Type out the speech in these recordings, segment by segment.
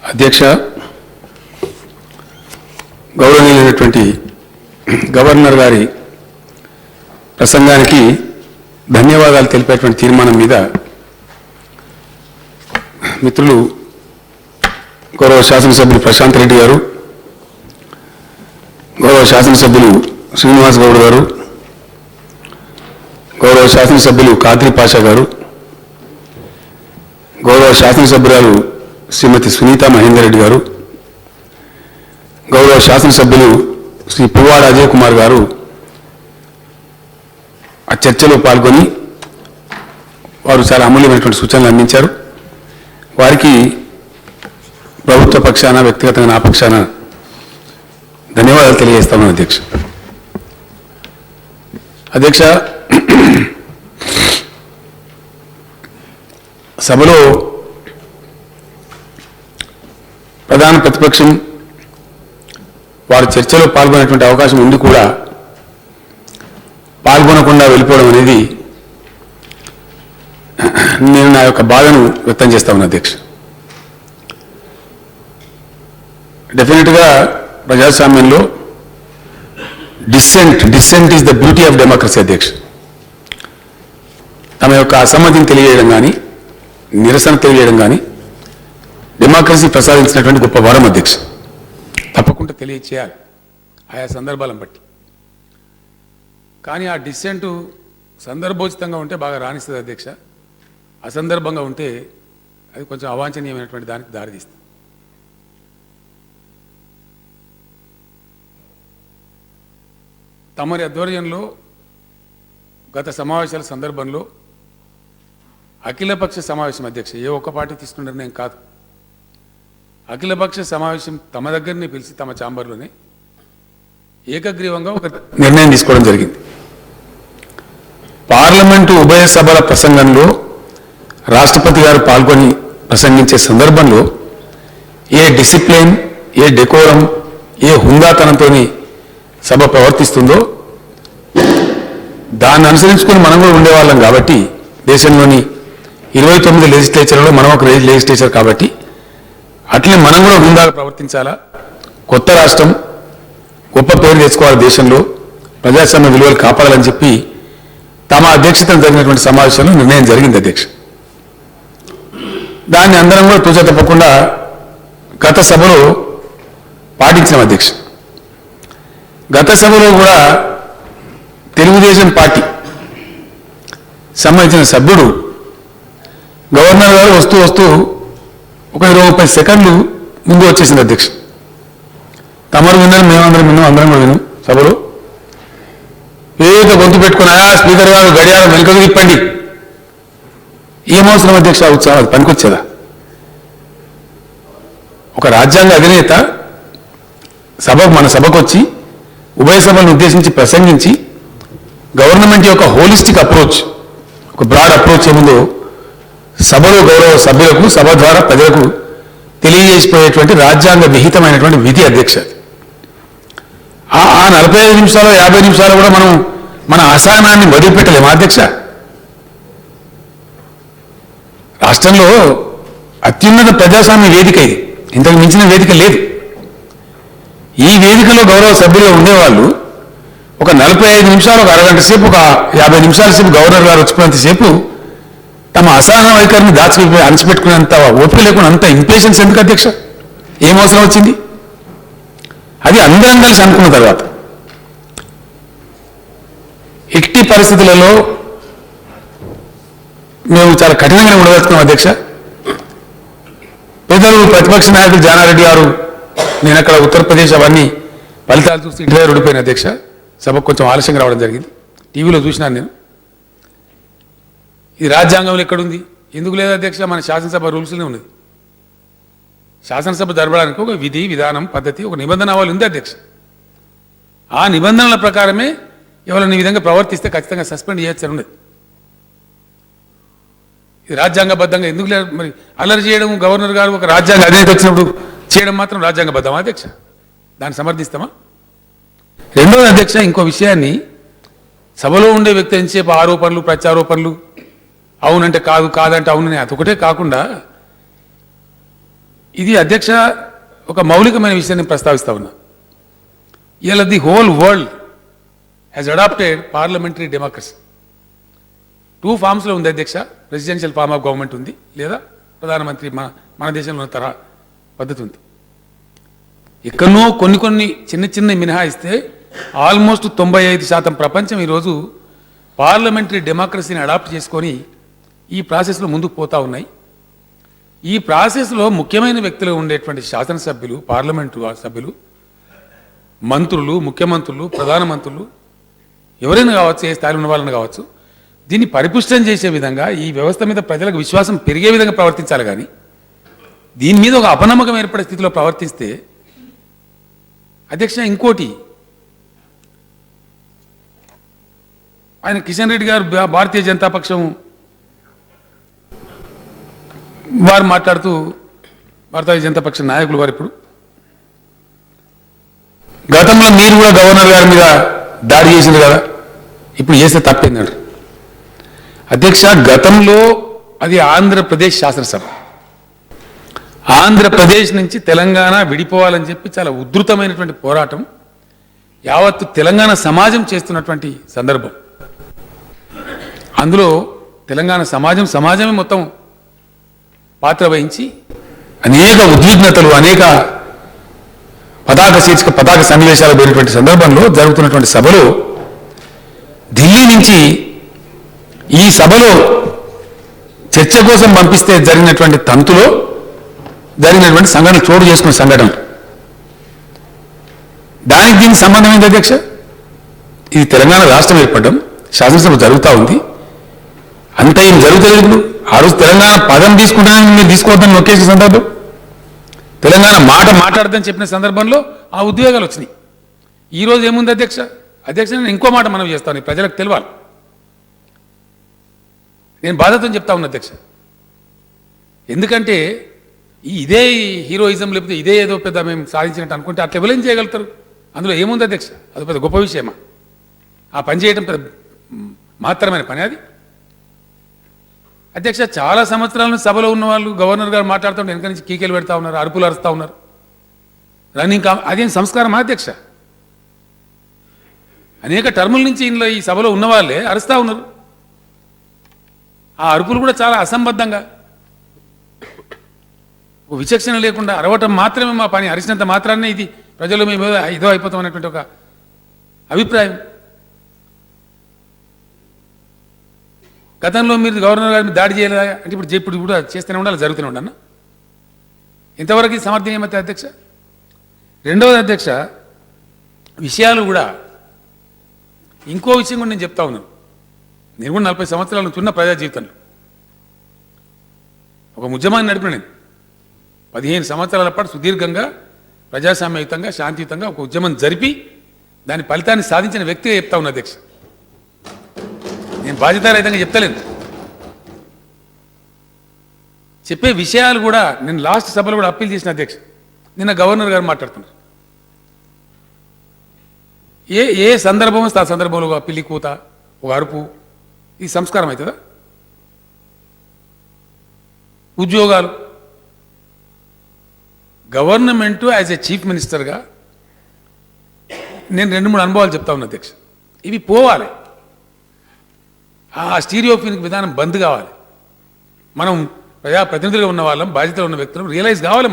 అధ్యక్ష, గౌరవనీయులైనటువంటి గవర్నర్ గారి ప్రసంగానికి ధన్యవాదాలు తెలిపేటువంటి తీర్మానం మీద మిత్రులు గౌరవ శాసనసభ్యులు ప్రశాంత్ రెడ్డి గారు, గౌరవ శాసనసభ్యులు శ్రీనివాస్ గౌడ్ గారు, గౌరవ శాసనసభ్యులు కాద్రి పాషా గారు, గౌరవ శాసనసభ్యురాలు శ్రీమతి సునీత మహేందర్ రెడ్డి గారు, గౌరవ శాసనసభ్యులు శ్రీ పువ్వాడ అజయ్ కుమార్ గారు ఆ చర్చలో పాల్గొని వారు చాలా అమూల్యమైనటువంటి సూచనలు అందించారు. వారికి ప్రభుత్వ పక్షాన, వ్యక్తిగతంగా నా పక్షాన ధన్యవాదాలు తెలియజేస్తాను. అధ్యక్ష, సభలో ప్రధాన ప్రతిపక్షం వారు చర్చలో పాల్గొనేటువంటి అవకాశం ఉండి కూడా పాల్గొనకుండా వెళ్ళిపోవడం అనేది నేను నా యొక్క బాధను వ్యక్తం చేస్తా ఉన్నా. అధ్యక్ష, డెఫినెట్గా ప్రజాస్వామ్యంలో dissent is the beauty of democracy. అధ్యక్ష, తమ యొక్క అసమ్మతిని తెలియజేయడం కానీ, నిరసన తెలియజేయడం కానీ డెమోక్రసీ ప్రసాదించినటువంటి గొప్ప వరం. అధ్యక్ష, తప్పకుండా తెలియచేయాలి ఆయా సందర్భాలను బట్టి. కానీ ఆ డిస్సెంటు సందర్భోచితంగా ఉంటే బాగా రాణిస్తుంది. అధ్యక్ష, అసందర్భంగా ఉంటే అది కొంచెం అవాంఛనీయమైనటువంటి దానికి దారితీస్తుంది. తమరి ఆధ్వర్యంలో గత సమావేశాల సందర్భంలో అఖిలపక్ష సమావేశం, అధ్యక్ష, ఏ ఒక్క పార్టీ తీసుకున్న నిర్ణయం కాదు, అఖిలపక్ష సమావేశం తమ దగ్గరనే పిలిచి తమ ఛాంబర్లోనే ఏకగ్రీవంగా ఒక నిర్ణయం తీసుకోవడం జరిగింది. పార్లమెంటు ఉభయ సభల ప్రసంగంలో రాష్ట్రపతి గారు పాల్గొని ప్రసంగించే సందర్భంలో ఏ డిసిప్లిన్, ఏ డెకోరం, ఏ హుందాతనంతో సభ ప్రవర్తిస్తుందో దాన్ని అనుసరించుకొని మనం కూడా ఉండేవాళ్ళం. కాబట్టి దేశంలోని 29 లెజిస్లేచర్లో మనం ఒక లెజిస్లేచర్ కాబట్టి అట్లనే మనం కూడా హుందాగా ప్రవర్తించాలా. కొత్త రాష్ట్రం గొప్ప పేరు తెచ్చుకోవాలి, దేశంలో ప్రజాస్వామ్య విలువలు కాపాడాలని చెప్పి తమ అధ్యక్షతను జరిగినటువంటి సమావేశంలో నిర్ణయం జరిగింది. అధ్యక్ష, దాన్ని అందరం కూడా తూచ తప్పకుండా గత సభలో పాటించిన. అధ్యక్ష, గత సభలో కూడా తెలుగుదేశం పార్టీ సంబంధించిన సభ్యుడు గవర్నర్ గారు వస్తూ వస్తూ ఒక 20-30 సెకండ్లు ముందు వచ్చేసింది. అధ్యక్ష, తమరు విన్నారు, మేమందరం విన్నాం, అందరం కూడా విన్నాం. సభలో ఏదో గొంతు పెట్టుకుని స్పీకర్ గారు గడియారం వెనుకకు తిప్పండి. ఏమవసరం అధ్యక్ష ఉత్సాహం? అది పనికొచ్చేదా? ఒక రాజ్యాంగ అధినేత మన సభకు వచ్చి ఉభయ సభలను ఉద్దేశించి ప్రసంగించి గవర్నమెంట్ యొక్క హోలిస్టిక్ అప్రోచ్, ఒక బ్రాడ్ అప్రోచ్ ఏముందో సభలో గౌరవ సభ్యులకు, సభ ద్వారా ప్రజలకు తెలియజేసిపోయేటువంటి రాజ్యాంగ విహితమైనటువంటి విధి. అధ్యక్ష, ఆ 45 నిమిషాలు 50 నిమిషాలు కూడా మనం మన అసహనాన్ని వదిలిపెట్టలేము. అధ్యక్ష, రాష్ట్రంలో అత్యున్నత ప్రజాస్వామ్య వేదిక ఇది, ఇంతకు మించిన వేదిక లేదు. ఈ వేదికలో గౌరవ సభ్యులుగా ఉండేవాళ్ళు ఒక 45 నిమిషాలు, ఒక అరగంట సేపు, ఒక 50 నిమిషాల సేపు గవర్నర్ గారు వచ్చినంతసేపు తమ అసహన వైఖరిని అణచిపెట్టుకునేంత ఓపిక లేకుండా అంత ఇంపేషన్స్ ఎందుకు? అధ్యక్ష, ఏం అవసరం వచ్చింది? అది అందరం కలిసి అనుకున్న తర్వాత ఎట్టి పరిస్థితులలో మేము చాలా కఠినంగా ఉండగలుగుతున్నాం. అధ్యక్ష, పెద్దలు ప్రతిపక్ష నాయకులు జానారెడ్డి గారు, నేను అక్కడ ఉత్తరప్రదేశ్ అవన్నీ ఫలితాలు చూసి ఇంటి దగ్గర ఉండిపోయిన. అధ్యక్ష, సభకు కొంచెం ఆలస్యంగా రావడం జరిగింది. టీవీలో చూసినాను నేను. ఇది రాజ్యాంగంలో ఎక్కడుంది? ఎందుకు లేదు అధ్యక్ష? మన శాసనసభ రూల్స్లోనే ఉన్నది. శాసనసభ జరపడానికి ఒక విధి, విధానం, పద్ధతి, ఒక నిబంధనావళి ఉంది. అధ్యక్ష, ఆ నిబంధనల ప్రకారమే ఎవరైనా ఈ విధంగా ప్రవర్తిస్తే ఖచ్చితంగా సస్పెండ్ చేయొచ్చని ఉన్నది. ఇది రాజ్యాంగబద్ధంగా ఎందుకు లేదు? మరి అల్లరి చేయడం, గవర్నర్ గారు ఒక రాజ్యాంగ అధినేత వచ్చినప్పుడు చేయడం మాత్రం రాజ్యాంగబద్ధమా? అధ్యక్ష, దాన్ని సమర్థిస్తామా? రెండోది అధ్యక్ష, ఇంకో విషయాన్ని సభలో ఉండే వ్యక్తి ఎంతసేపు ఆరోపణలు, ప్రత్యారోపణలు, అవునంటే కాదు, కాదంటే అవునని, అదొకటే కాకుండా ఇది అధ్యక్ష ఒక మౌలికమైన విషయాన్ని ప్రస్తావిస్తా ఉన్నా. ఇలా the whole world has adopted parliamentary democracy. 2 ఫామ్స్లో ఉంది అధ్యక్ష. ప్రెసిడెన్షియల్ ఫార్మ్ ఆఫ్ గవర్నమెంట్ ఉంది, లేదా ప్రధానమంత్రి మన దేశంలో ఉన్న తరహా పద్ధతి ఉంది. ఎక్కడనో కొన్ని చిన్న మినహాయిస్తే ఆల్మోస్ట్ 95% ప్రపంచం ఈరోజు పార్లమెంటరీ డెమోక్రసీని అడాప్ట్ చేసుకొని ఈ ప్రాసెస్లో ముందుకు పోతూ ఉన్నాయి. ఈ ప్రాసెస్లో ముఖ్యమైన వ్యక్తులు ఉండేటువంటి శాసనసభ్యులు, పార్లమెంటు సభ్యులు, మంత్రులు, ముఖ్యమంత్రులు, ప్రధానమంత్రులు, ఎవరైనా కావచ్చు, ఏ స్థాయిలో ఉన్న వాళ్ళని కావచ్చు, దీన్ని పరిపుష్టం చేసే విధంగా ఈ వ్యవస్థ మీద ప్రజలకు విశ్వాసం పెరిగే విధంగా ప్రవర్తించాలి. కానీ దీని మీద ఒక అపనమ్మకం ఏర్పడే స్థితిలో ప్రవర్తిస్తే అధ్యక్ష, ఇంకోటి ఆయన కిషన్ రెడ్డి గారు భారతీయ జనతా పక్షం వారు మాట్లాడుతూ, భారతీయ జనతా పక్ష నాయకులు వారు ఇప్పుడు గతంలో మీరు కూడా గవర్నర్ గారి మీద దాడి చేసింది కదా, ఇప్పుడు చేస్తే తప్పేందంటారు. అధ్యక్ష, గతంలో అది ఆంధ్రప్రదేశ్ శాసనసభ, ఆంధ్రప్రదేశ్ నుంచి తెలంగాణ విడిపోవాలని చెప్పి చాలా ఉధృతమైనటువంటి పోరాటం యావత్తు తెలంగాణ సమాజం చేస్తున్నటువంటి సందర్భం. అందులో తెలంగాణ సమాజమే మొత్తం పాత్ర వహించి అనేక ఉద్విగ్నతలు, అనేక పతాక సన్నివేశాలు పోయినటువంటి సందర్భంలో జరుగుతున్నటువంటి సభలో ఢిల్లీ నుంచి ఈ సభలో చర్చ కోసం పంపిస్తే జరిగినటువంటి తంతులో జరిగినటువంటి సంఘటన చోటు చేసుకున్న సంఘటన, దానికి దీనికి సంబంధం ఏంటి అధ్యక్ష? ఇది తెలంగాణ రాష్ట్రం ఏర్పడడం, శాసనసభ జరుగుతూ ఉంది, అంత ఏం జరుగుతుంది. ఇప్పుడు ఆ రోజు తెలంగాణ పదం తీసుకుంటానని మీరు తీసుకోవద్దని నొక్కేసిన సందర్భం, తెలంగాణ మాట్లాడదని చెప్పిన సందర్భంలో ఆ ఉద్వేగాలు వచ్చినాయి. ఈరోజు ఏముంది అధ్యక్ష? నేను ఇంకో మాట మనం చేస్తాను, ప్రజలకు తెలియాలి. నేను బాధతో చెప్తా ఉన్నా అధ్యక్ష, ఎందుకంటే ఇదే హీరోయిజం లేకపోతే ఇదే ఏదో పెద్ద మేము సాధించినట్టు అనుకుంటే అట్లా ఎవరేం చేయగలుగుతారు? అందులో ఏముంది అధ్యక్ష? అది పెద్ద గొప్ప విషయమా? ఆ పని చేయడం పెద్ద మాత్రమైన పని అది అధ్యక్ష. చాలా సంవత్సరాల నుంచి సభలో ఉన్న వాళ్ళు గవర్నర్ గారు మాట్లాడుతుంటే వెనక నుంచి కీకేలు పెడతా ఉన్నారు, అరుపులు అరుస్తూ ఉన్నారు, రన్నింగ్ అదేం సంస్కారమా అధ్యక్ష? అనేక టర్ముల నుంచి ఇందులో ఈ సభలో ఉన్న వాళ్ళే అరుస్తూ ఉన్నారు. ఆ అరుపులు కూడా చాలా అసంబద్ధంగా, విచక్షణ లేకుండా అరవటం మాత్రమే మా పని, అరిచినంత మాత్రాన్నే ఇది ప్రజలు మేము ఇదో అయిపోతాం అనేటువంటి ఒక అభిప్రాయం. గతంలో మీరు గవర్నర్ గారిని దాడి చేయలేదా అంటే ఇప్పుడు కూడా చేస్తూనే ఉండాలి, జరుగుతూనే ఉండన్నా. ఇంతవరకు సమర్థనీయమైతే అధ్యక్ష. రెండవది అధ్యక్ష, విషయాలు కూడా ఇంకో విషయం కూడా నేను చెప్తా ఉన్నాను. నేను కూడా 40 సంవత్సరాల నుంచి ఉన్న ప్రజా జీవితంలో ఒక ఉద్యమాన్ని నడిపిన నేను 15 సంవత్సరాల పాటు సుదీర్ఘంగా ప్రజాస్వామ్యయుతంగా శాంతియుతంగా ఒక ఉద్యమం జరిపి దాని ఫలితాన్ని సాధించిన వ్యక్తిగా చెప్తా ఉన్నా అధ్యక్ష. నేను బాధ్యతారహితంగా చెప్తలేను. చెప్పే విషయాలు కూడా నేను లాస్ట్ సభలో కూడా అప్పీల్ చేసిన అధ్యక్ష. నిన్న గవర్నర్ గారు మాట్లాడుతున్నారు, ఏ సందర్భం వస్తే ఆ సందర్భంలో ఒక పిల్లి కూత, ఒక అరుపు, ఇది సంస్కారం అవుతుందా? ఉద్యోగాలు, గవర్నమెంటు యాజ్ ఏ చీఫ్ మినిస్టర్గా నేను 2-3 అనుభవాలు చెప్తా ఉన్నా అధ్యక్ష. ఇవి పోవాలి, ఆ స్టీరియోఫినిక్ విధానం బంద్ కావాలి. మనం ప్రజాప్రతినిధులుగా ఉన్న వాళ్ళం, బాధ్యతలు ఉన్న వ్యక్తులు రియలైజ్ కావాలి.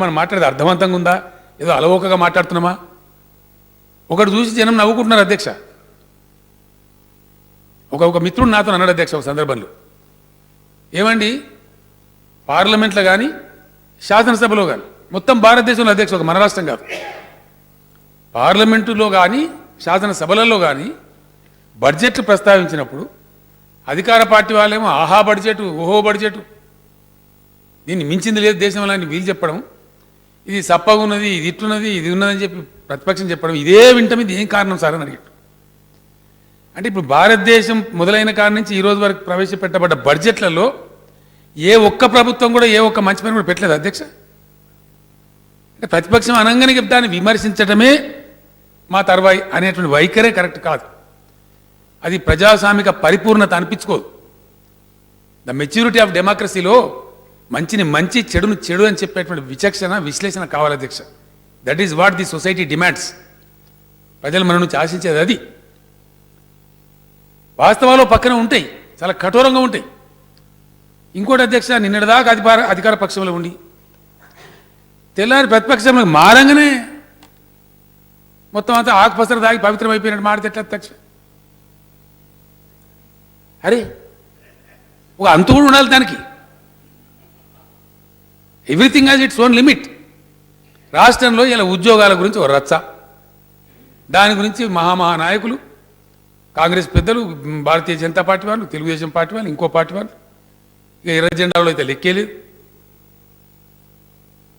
మనం మాట్లాడేది అర్థవంతంగా ఉందా, ఏదో అలవోకగా మాట్లాడుతున్నామా? ఒకటి చూసి జనం నవ్వుకుంటున్నారు అధ్యక్ష. ఒక మిత్రుడు నాతో అన్నాడు అధ్యక్ష ఒక సందర్భంలో, ఏమండి పార్లమెంట్లో కానీ శాసనసభలో కానీ మొత్తం భారతదేశంలో అధ్యక్ష, ఒక మన రాష్ట్రం కాదు, పార్లమెంటులో కానీ శాసనసభలలో కానీ బడ్జెట్లు ప్రస్తావించినప్పుడు అధికార పార్టీ వాళ్ళేమో ఆహా బడ్జెట్, ఓహో బడ్జెట్, దీన్ని మించింది లేదు దేశంలో అని వీళ్ళు చెప్పడం, ఇది సప్పగా ఉన్నది, ఇది ఇట్టున్నది, ఇది ఉన్నదని చెప్పి ప్రతిపక్షం చెప్పడం, ఇదే వింటం, ఇది ఏం కారణం సార్ అని అడిగాడు. అంటే ఇప్పుడు భారతదేశం మొదలైన కారణం నుంచి ఈ రోజు వరకు ప్రవేశపెట్టబడ్డ బడ్జెట్లలో ఏ ఒక్క ప్రభుత్వం కూడా ఏ ఒక్క మంచి పని కూడా పెట్టలేదు అధ్యక్ష. అంటే ప్రతిపక్షం అనగానే దాన్ని విమర్శించడమే మా తర్వాయి అనేటువంటి వైఖరే కరెక్ట్ కాదు. అది ప్రజాస్వామిక పరిపూర్ణత అనిపించుకోదు. ద మెచ్యూరిటీ ఆఫ్ డెమోక్రసీలో మంచిని మంచి చెడును చెడు అని చెప్పేటువంటి విచక్షణ విశ్లేషణ కావాలి అధ్యక్ష. That is what the society demands. ప్రజలు మన నుంచి ఆశించేది అది. వాస్తవాలు పక్కన ఉంటాయి, చాలా కఠోరంగా ఉంటాయి. ఇంకోటి అధ్యక్ష, నిన్నటిదాకా అధికార పక్షంలో ఉండి తెల్లారి ప్రతిపక్షంలో మారంగానే మొత్తం అంతా ఆకుపసర దాగి పవిత్రం అయిపోయినట్టు మాడితే ఎట్లా అధ్యక్ష? అరే ఒక అంతు కూడా ఉండాలి దానికి. Everything has its own limit. రాష్ట్రంలో ఇలా ఉద్యోగాల గురించి ఒక రచ్చ, దాని గురించి మహానాయకులు, కాంగ్రెస్ పెద్దలు, భారతీయ జనతా పార్టీ వాళ్ళు, తెలుగుదేశం పార్టీ వాళ్ళు, ఇంకో పార్టీ వాళ్ళు, ఇక ఎర్ర జెండాలో అయితే లెక్కేలేదు.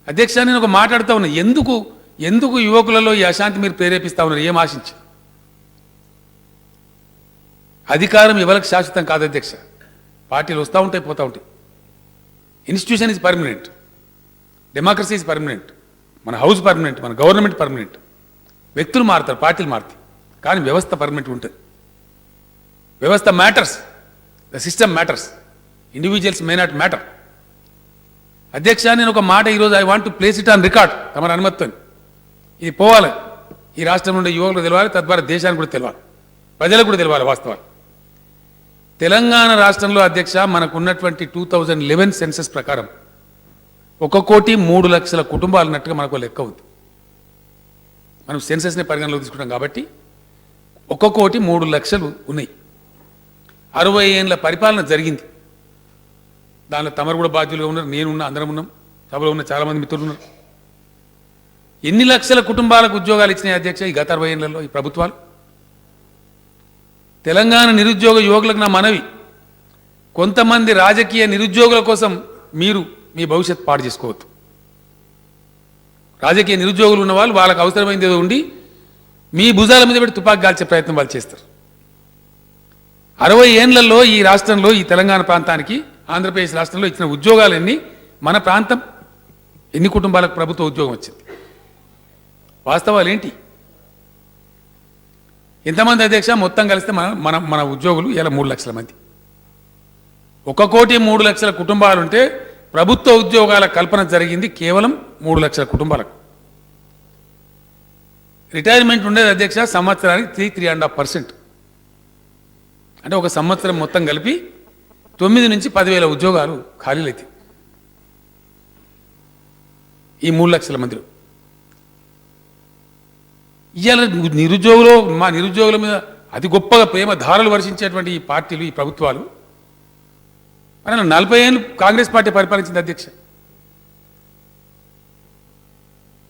అధ్యక్ష, నేను ఒక మాట్లాడుతూ ఉన్నా, ఎందుకు యువకులలో ఈ అశాంతి మీరు ప్రేరేపిస్తూ ఉన్నారు? ఏం ఆశించి? అధికారం ఎవరికి శాశ్వతం కాదు అధ్యక్ష. పార్టీలు వస్తూ ఉంటాయి, పోతూ ఉంటాయి. Institution is permanent, democracy is permanent, మన హౌస్ పర్మనెంట్, మన గవర్నమెంట్ పర్మనెంట్. వ్యక్తులు మారుతారు, పార్టీలు మారుతాయి, కానీ వ్యవస్థ పర్మనెంట్ ఉంటుంది. వ్యవస్థ matters, the system matters, individuals may not matter. అధ్యక్ష, నేను ఒక మాట ఈరోజు I want to place it on record తమ అనుమతితో. ఇది పోవాలి, ఈ రాష్ట్రం నుండి యువకులకు తెలవాలి, తద్వారా దేశానికి కూడా తెలవాలి, ప్రజలకు కూడా తెలవాలి వాస్తవాలు. తెలంగాణ రాష్ట్రంలో అధ్యక్ష మనకు ఉన్నటువంటి 2011 సెన్సస్ ప్రకారం 1,03,00,000 కుటుంబాలు ఉన్నట్టుగా మనకు లెక్క ఉంది. మనం సెన్సస్ని పరిగణలోకి తీసుకుంటాం కాబట్టి 1,03,00,000 ఉన్నాయి. 60 ఏళ్ళ పరిపాలన జరిగింది. దానిలో తమరు కూడా బాధ్యులుగా ఉన్నారు, నేనున్నా, అందరం ఉన్నాం, సభలో ఉన్న చాలామంది మిత్రులు ఉన్నారు. ఎన్ని లక్షల కుటుంబాలకు ఉద్యోగాలు ఇచ్చినాయి అధ్యక్ష ఈ గత 60 ఏళ్లలో ఈ ప్రభుత్వాలు? తెలంగాణ నిరుద్యోగ యువకులకు నా మనవి, కొంతమంది రాజకీయ నిరుద్యోగుల కోసం మీరు మీ భవిష్యత్ పాడు చేసుకోవద్దు. రాజకీయ నిరుద్యోగులు ఉన్న వాళ్ళు వాళ్ళకి అవసరమైంది ఏదో ఉండి మీ భుజాల మీద పెట్టి తుపాకు గాల్చే ప్రయత్నం వాళ్ళు చేస్తారు. 60 ఏళ్లలో ఈ రాష్ట్రంలో, ఈ తెలంగాణ ప్రాంతానికి, ఆంధ్రప్రదేశ్ రాష్ట్రంలో ఇచ్చిన ఉద్యోగాలు ఎన్ని? మన ప్రాంతం ఎన్ని కుటుంబాలకు ప్రభుత్వ ఉద్యోగం వచ్చింది? వాస్తవాలు ఏంటి? ఎంతమంది అధ్యక్ష? మొత్తం కలిస్తే మన ఉద్యోగులు ఇలా 3 లక్షల మంది. 1,03,00,000 కుటుంబాలుంటే ప్రభుత్వ ఉద్యోగాల కల్పన జరిగింది కేవలం 3 లక్షల కుటుంబాలకు. రిటైర్మెంట్ ఉండేది అధ్యక్ష సంవత్సరానికి 3.5%. అంటే ఒక సంవత్సరం మొత్తం కలిపి 9 నుంచి 10,000 ఉద్యోగాలు ఖాళీలు అయితే ఈ 3 లక్షల మందిలో. ఇవాళ మా నిరుద్యోగుల మీద అతి గొప్పగా ప్రేమ ధారలు వర్షించేటువంటి ఈ పార్టీలు, ఈ ప్రభుత్వాలు, మన 40 ఏళ్ళు కాంగ్రెస్ పార్టీ పరిపాలించింది అధ్యక్ష. 1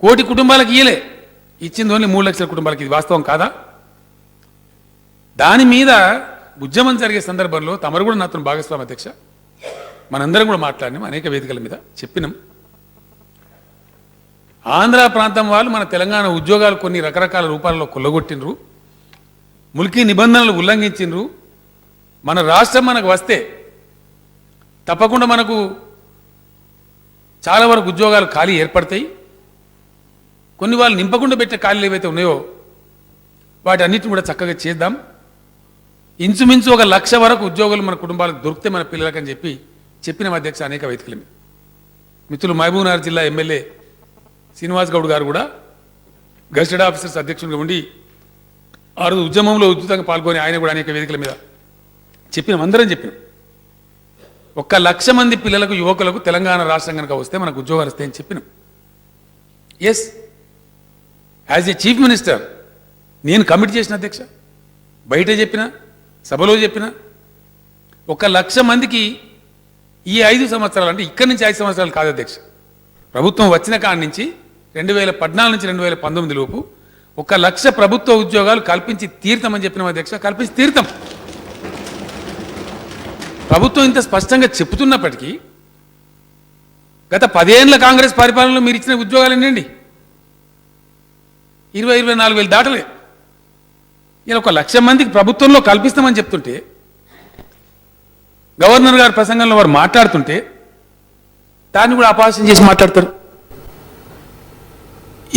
కోటి కుటుంబాలకు ఇయ్యలే, ఇచ్చింది ఓన్లీ 3 లక్షల కుటుంబాలకి. ఇది వాస్తవం కాదా? దాని మీద ఉద్యమం జరిగే సందర్భంలో తమరు కూడా నాతో భాగస్వామి అధ్యక్ష. మనందరం కూడా మాట్లాడినాం, అనేక వేదికల మీద చెప్పినాం. ఆంధ్ర ప్రాంతం వాళ్ళు మన తెలంగాణ ఉద్యోగాలు కొన్ని రకరకాల రూపాల్లో కొల్లగొట్టినరు, ముల్కీ నిబంధనలు ఉల్లంఘించినరు. మన రాష్ట్రం మనకు వస్తే తప్పకుండా మనకు చాలా వరకు ఉద్యోగాలు ఖాళీ ఏర్పడతాయి. కొన్ని వాళ్ళు నింపకుండా పెట్టే ఖాళీలు ఏవైతే ఉన్నాయో వాటి అన్నిటిని కూడా చక్కగా చేద్దాం. ఇంచుమించు 1 లక్ష వరకు ఉద్యోగులు మన కుటుంబాలకు దొరికితే మన పిల్లలకని చెప్పిన అధ్యక్ష అనేక వేదికల మీద. మిత్రులు మహబూబ్నగర్ జిల్లా ఎమ్మెల్యే శ్రీనివాస్ గౌడ్ గారు కూడా గెస్టెడ్ ఆఫీసర్స్ అధ్యక్షుడిగా ఉండి ఆ రోజు ఉద్యమంలో ఉచితంగా పాల్గొని ఆయన కూడా అనేక వేదికల మీద అందరం చెప్పినాం. 1 లక్ష మంది పిల్లలకు, యువకులకు తెలంగాణ రాష్ట్రం కనుక వస్తే మనకు ఉద్యోగాలు వస్తాయని చెప్పినాం. Yes, as a chief minister నేను కమిట్ చేసిన అధ్యక్ష, బయట చెప్పిన, సభలో చెప్పిన 1 లక్ష మందికి ఈ 5 సంవత్సరాలు, అంటే ఇక్కడి నుంచి 5 సంవత్సరాలు కాదు అధ్యక్ష, ప్రభుత్వం వచ్చిన కాడి నుంచి 2014 నుంచి 2019 లోపు 1 లక్ష ప్రభుత్వ ఉద్యోగాలు కల్పించి తీర్థమని చెప్పినాం అధ్యక్ష. కల్పించి తీర్థం. ప్రభుత్వం ఇంత స్పష్టంగా చెప్తున్నప్పటికీ గత 10 ఏళ్ల కాంగ్రెస్ పరిపాలనలో మీరు ఇచ్చిన ఉద్యోగాలు ఎన్నండి? 24 వేలు దాటలే. ఇలా 1 లక్ష మందికి ప్రభుత్వంలో కల్పిస్తామని చెప్తుంటే, గవర్నర్ గారి ప్రసంగంలో వారు మాట్లాడుతుంటే దాన్ని కూడా అపహాస్యం చేసి మాట్లాడతారు.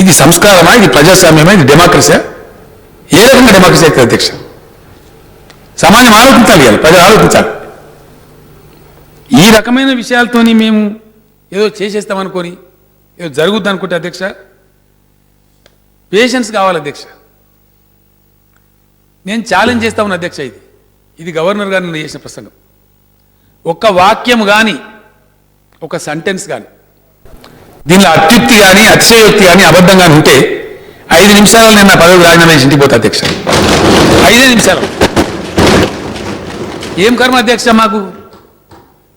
ఇది సంస్కారమా? ఇది ప్రజాస్వామ్యమా? ఇది డెమోక్రసీ? ఏ రకంగా డెమోక్రసీ అవుతుంది అధ్యక్ష? సమాజం ఆలోచించాలి, ప్రజలు ఆలోచించాలి. ఈ రకమైన విషయాలతోని మేము ఏదో చేసేస్తామనుకొని ఏదో జరుగుద్ది అనుకుంటే అధ్యక్ష, పేషెన్స్ కావాలి అధ్యక్ష. నేను ఛాలెంజ్ చేస్తా ఉన్నా అధ్యక్ష, ఇది గవర్నర్ గారు నిన్న చేసిన ప్రసంగం. ఒక్క వాక్యం కానీ, ఒక సెంటెన్స్ కానీ, దీనిలో అత్యుక్తి కానీ, అతిశయోక్తి కానీ, అబద్ధం కానీ ఉంటే 5 నిమిషాలలో నేను నా పదవికి రాజీనామా చేసి ఇంటికి పోతా అధ్యక్ష. 5 నిమిషాలు. ఏం కర్మ అధ్యక్ష మాకు?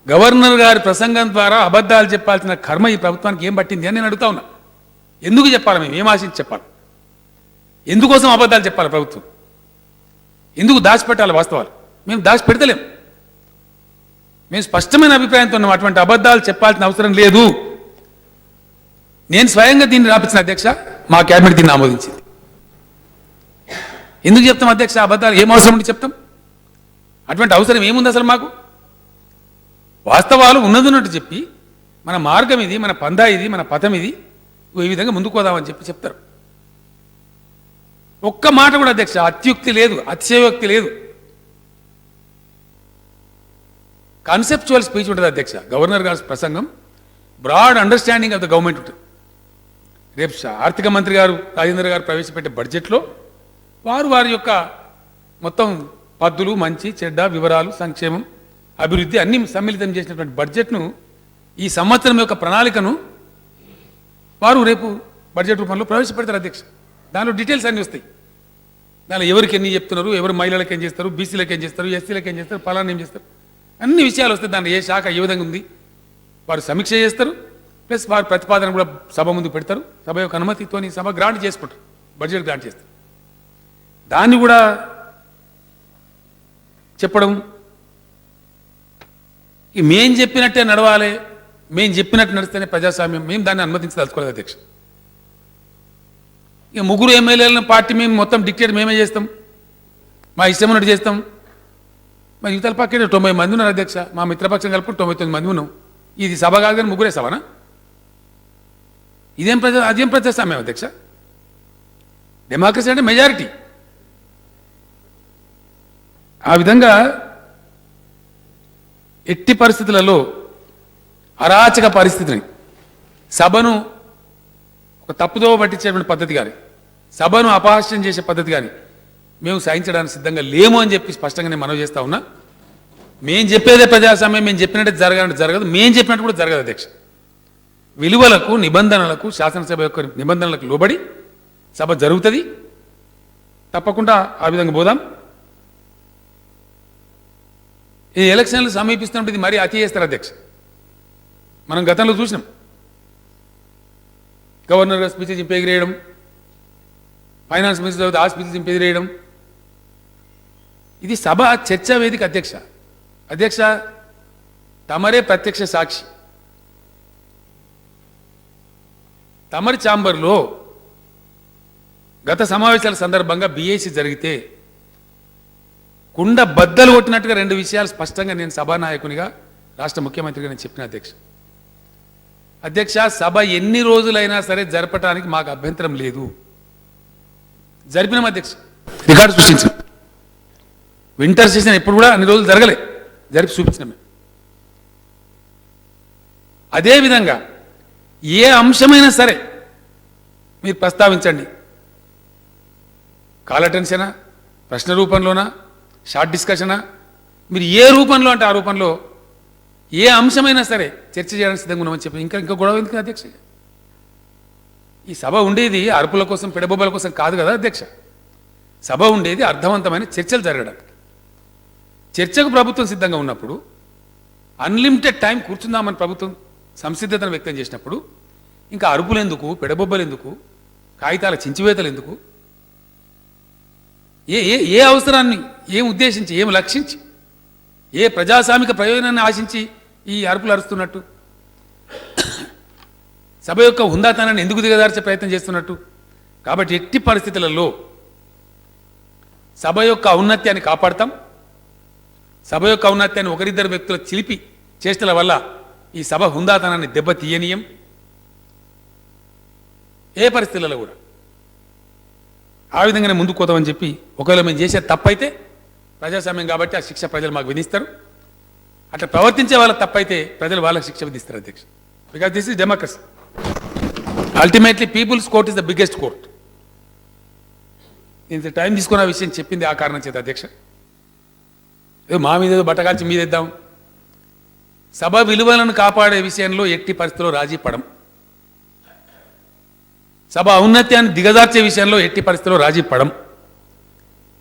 గవర్నర్ గారి ప్రసంగం ద్వారా అబద్ధాలు చెప్పాల్సిన కర్మ ఈ ప్రభుత్వానికి ఏం పట్టింది అని నేను అడుగుతా ఉన్నా. ఎందుకు చెప్పాలి? మేము ఏం ఆశించి చెప్పాలి? ఎందుకోసం అబద్ధాలు చెప్పాలి ప్రభుత్వం? ఎందుకు దాచిపెట్టాలి వాస్తవాలు? మేము దాచిపెడతలేం. మేము స్పష్టమైన అభిప్రాయంతో ఉన్నాం, అటువంటి అబద్ధాలు చెప్పాల్సిన అవసరం లేదు. నేను స్వయంగా దీన్ని రాపించిన అధ్యక్ష, మా క్యాబినెట్ దీన్ని ఆమోదించింది. ఎందుకు చెప్తాం అధ్యక్ష అబద్ధాలు? ఏం అవసరం ఉండి చెప్తాం? అటువంటి అవసరం ఏముంది అసలు మాకు? వాస్తవాలు ఉన్నదిన్నట్టు చెప్పి మన మార్గం ఇది, మన పందా ఇది, మన పథం ఇది, ఈ విధంగా ముందుకు పోదామని చెప్పి చెప్తారు. ఒక్క మాట కూడా అధ్యక్ష అత్యుక్తి లేదు, అతిశయోక్తి లేదు. కాన్సెప్చువల్ స్పీచ్ ఉంటుంది అధ్యక్ష. గవర్నర్ గారి ప్రసంగం broad understanding of the government ఉంటుంది. రేపు ఆర్థిక మంత్రి గారు రాజేంద్ర గారు ప్రవేశపెట్టే బడ్జెట్లో వారి యొక్క మొత్తం పద్దులు, మంచి చెడ్డ, వివరాలు, సంక్షేమం, అభివృద్ధి అన్ని సమ్మిళితం చేసినటువంటి బడ్జెట్ను, ఈ సంవత్సరం యొక్క ప్రణాళికను వారు రేపు బడ్జెట్ రూపంలో ప్రవేశపెడతారు అధ్యక్ష. దానిలో డీటెయిల్స్ అన్నీ వస్తాయి. దానిలో ఎవరికి ఎన్ని చెప్తున్నారు, ఎవరు మహిళలకు ఏం చేస్తారు, బీసీలకు ఏం చేస్తారు, ఎస్సీలకు ఏం చేస్తారు, ఫలానా ఏం చేస్తారు, అన్ని విషయాలు వస్తాయి. దాంట్లో ఏ శాఖ ఏ విధంగా ఉంది వారు సమీక్ష చేస్తారు. ప్లస్ వారి ప్రతిపాదన కూడా సభ ముందు పెడతారు. సభ యొక్క అనుమతితో సభ గ్రాంట్ చేసుకుంటారు, బడ్జెట్ గ్రాంట్ చేస్తారు. దాన్ని కూడా చెప్పడం, మేం చెప్పినట్టే నడవాలి, మేము చెప్పినట్టు నడిస్తేనే ప్రజాస్వామ్యం, మేము దాన్ని అనుమతించదలుచుకోలేదు అధ్యక్ష. ఇక 3 ఎమ్మెల్యేలను పార్టీ మేము మొత్తం డిక్టేట్ మేమే చేస్తాం, మా ఇష్టం ఉన్నట్టు చేస్తాం. మరి యువతల పక్కన 90 మంది ఉన్నారు అధ్యక్ష. మా మిత్రపక్షం కలుపు 99 మంది ఉన్నాం. ఇది సభ కాదు కానీ 3 సభనా? అదేం ప్రజాస్వామ్యం అధ్యక్ష? డెమోక్రసీ అంటే మెజారిటీ. ఆ విధంగా ఎట్టి పరిస్థితులలో అరాచక పరిస్థితిని, సభను ఒక తప్పుదో పట్టించేటువంటి పద్ధతి కానీ, సభను అపహాస్యం చేసే పద్ధతి కానీ మేము సహించడానికి సిద్ధంగా లేము అని చెప్పి స్పష్టంగా నేను మనవి చేస్తా ఉన్నా. మేము చెప్పేదే ప్రజాస్వామ్యం, మేము చెప్పినట్టు జరగదు, మేము చెప్పినట్టు కూడా జరగదు అధ్యక్ష. విలువలకు, నిబంధనలకు, శాసనసభ యొక్క నిబంధనలకు లోబడి సభ జరుగుతుంది. తప్పకుండా ఆ విధంగా పోదాం. ఈ ఎలక్షన్లు సమీపిస్తున్నప్పుడు ఇది మరీ అతి చేస్తారు అధ్యక్ష. మనం గతంలో చూసినాం, గవర్నర్ గారు స్పీచ్ చింపి ఎగిరేయడం, ఫైనాన్స్ మినిస్టర్ ఆ స్పీచ్ చింపి ఎగిరేయడం. ఇది సభ చర్చా వేదిక అధ్యక్ష. అధ్యక్ష తమరే ప్రత్యక్ష సాక్షి. తమరి ఛాంబర్లో గత సమావేశాల సందర్భంగా బీఏసీ జరిగితే కుండ బద్దలు కొట్టినట్టుగా 2 విషయాలు స్పష్టంగా నేను సభానాయకునిగా, రాష్ట్ర ముఖ్యమంత్రిగా నేను చెప్పిన అధ్యక్ష, సభ ఎన్ని రోజులైనా సరే జరపడానికి మాకు అభ్యంతరం లేదు. జరిపినాం అధ్యక్ష, రికార్డు సృష్టించాం. వింటర్ సెషన్ ఎప్పుడు కూడా అన్ని రోజులు జరగలే, జరిపి చూపించినాం. అదేవిధంగా ఏ అంశమైనా సరే మీరు ప్రస్తావించండి, కాల్ అటెన్షనా, ప్రశ్న రూపంలోనా, షార్ట్ డిస్కషనా, మీరు ఏ రూపంలో అంటే ఆ రూపంలో ఏ అంశమైనా సరే చర్చ చేయడానికి సిద్ధంగా ఉన్నామని చెప్పి ఇంకా గొడవ ఎందుకు అధ్యక్ష? ఈ సభ ఉండేది అరుపుల కోసం, పెడబొబ్బల కోసం కాదు కదా అధ్యక్ష. సభ ఉండేది అర్థవంతమైన చర్చలు జరగడానికి. చర్చకు ప్రభుత్వం సిద్ధంగా ఉన్నప్పుడు, అన్లిమిటెడ్ టైం కూర్చుందామని ప్రభుత్వం సంసిద్ధతను వ్యక్తం చేసినప్పుడు ఇంకా అరుపులు ఎందుకు, పెడబొబ్బలు ఎందుకు, కాగితాల చించివేతలు ఎందుకు? ఏ అవసరాన్ని, ఏం ఉద్దేశించి, ఏం లక్షించి, ఏ ప్రజాస్వామిక ప్రయోజనాన్ని ఆశించి ఈ అరుపులు అరుస్తున్నట్టు? సభ యొక్క హుందాతనాన్ని ఎందుకు దిగదార్చే ప్రయత్నం చేస్తున్నట్టు? కాబట్టి ఎట్టి పరిస్థితులలో సభ యొక్క ఔన్నత్యాన్ని కాపాడతాం. సభ యొక్క ఔన్నత్యాన్ని ఒకరిద్దరు వ్యక్తుల చిలిపి చేష్టల వల్ల ఈ సభ హుందాతనాన్ని దెబ్బతీయనీయం. ఏ పరిస్థితులలో కూడా ఆ విధంగానే ముందుకు పోతామని చెప్పి, ఒకవేళ మేము చేసే తప్పైతే ప్రజాస్వామ్యం కాబట్టి ఆ శిక్ష ప్రజలు మాకు విధిస్తారు. అట్లా ప్రవర్తించే వాళ్ళ తప్పైతే ప్రజలు వాళ్ళకి శిక్ష విధిస్తారు అధ్యక్ష. Because this is democracy. Ultimately peoples court is the biggest court. ఇంత టైం తీసుకున్న విషయం చెప్పింది ఆ కారణం చేత అధ్యక్ష. ఏదో మా మీద ఏదో బట్టగాల్చి మీదేద్దాం. సభ విలువలను కాపాడే విషయంలో ఎట్టి పరిస్థితుల్లో రాజీ పడం. సభ ఔన్నత్యాన్ని దిగజార్చే విషయంలో ఎట్టి పరిస్థితుల్లో రాజీ పడం.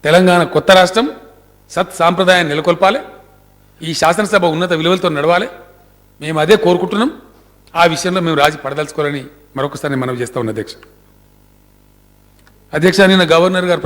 తెలంగాణ కొత్త రాష్ట్రం సత్ సాంప్రదాయాన్ని నెలకొల్పాలి. ఈ శాసనసభ ఉన్నత విలువలతో నడవాలి. మేము అదే కోరుకుంటున్నాం. ఆ విషయంలో మేము రాజీ పడదలుచుకోవాలని మరొకసారి మనవి చేస్తా ఉన్న అధ్యక్ష. నిన్న గవర్నర్ గారు